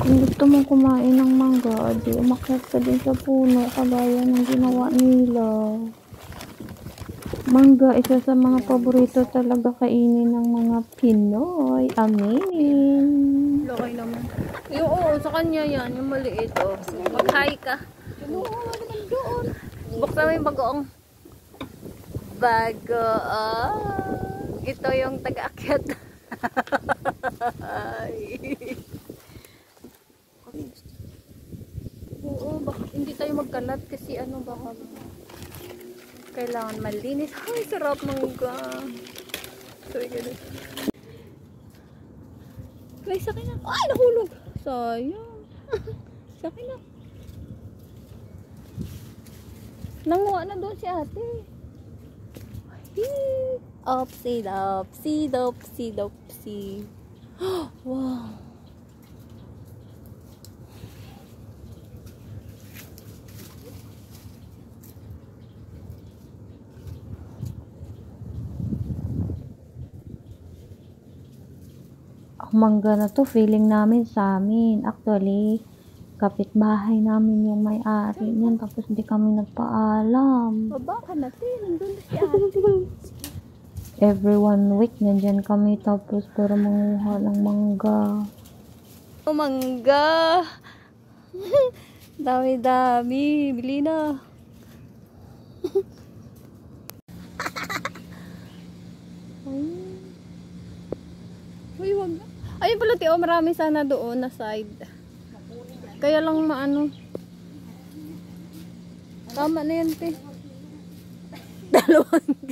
Kung gusto mong kumain ng mangga, di umakyat ka din sa puno kagaya ng ginawa nila. Mangga, isa sa mga paborito talaga kainin ng mga Pinoy. Amin. Okay naman. Yung sa kanya yan, yung maliit Mag-hi ka. Buksan mo yung bagoong. Ito yung taga-akyat. Oo, bakit hindi tayo magkalat kasi baka kailangan malinis. Ay, sarap mangga. Sorry, ganun. Guys, sakin na. Ay, nahulog. Sayang. Sakin na. Nanguha na doon si ate. Opsy, dopsy, dopsy, dopsy. Wow. Ang mangga na to, feeling namin sa amin. Actually, kapitbahay namin yung may-ari niyan, tapos hindi kami nagpaalam. Baba ka natin, nandun na si ate. Every 1 week, nandyan kami, tapos para manguha ng mangga. Oh, mangga! Dami-dami, bili na. Uy, wag na. Ayun pala, Tio, marami sana doon na side. Kaya lang maano. Tama na yan, te. 2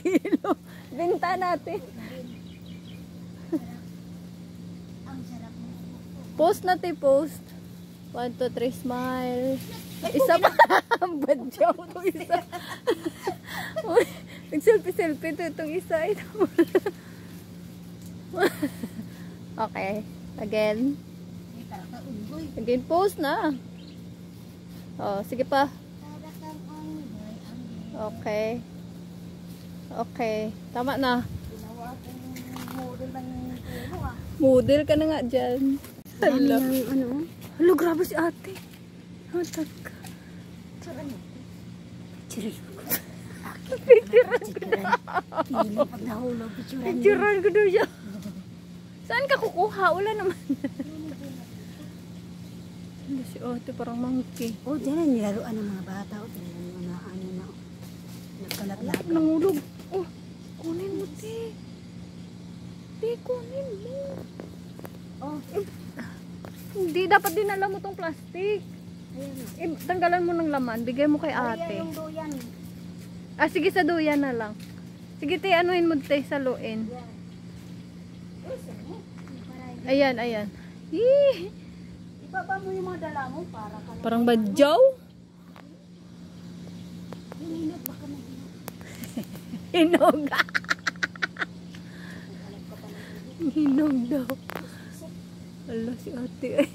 kilo. Benta natin. Post na, te, post. 1, 2, 3, smile. Isa pa. Badyaw itong isa. Nag-selfie-selfie itong isa. Okay. Again. Again, post na. Oh, sige pa. Okay. Okay. Tama na. Model ka na nga dyan. Hello. Hello, grabe si ate. Hatag ka. Picturean ko doon siya. Saan ka kukuha? Wala naman. Hindi si ate, parang monkey. Oh, dyan ang nilaruan ng mga bata. O, mga ano na. Nagkalat-lakat. Nangulog. Oh, kunin mo, te. Te, kunin mo. Oh. Hindi, dapat dinala mo tong plastic. Ayan. Tanggalan mo ng laman. Bigay mo kay ate. Yung duyan. Ah, sige, sa duyan na lang. Sige, te, anuhin mo, te, saluin. Ayan, ayan. Yee! Ibaba mo yung mga dala mo para ka. Parang badyaw? Hinog baka na Hinog. Hinog daw. Ala, si ate.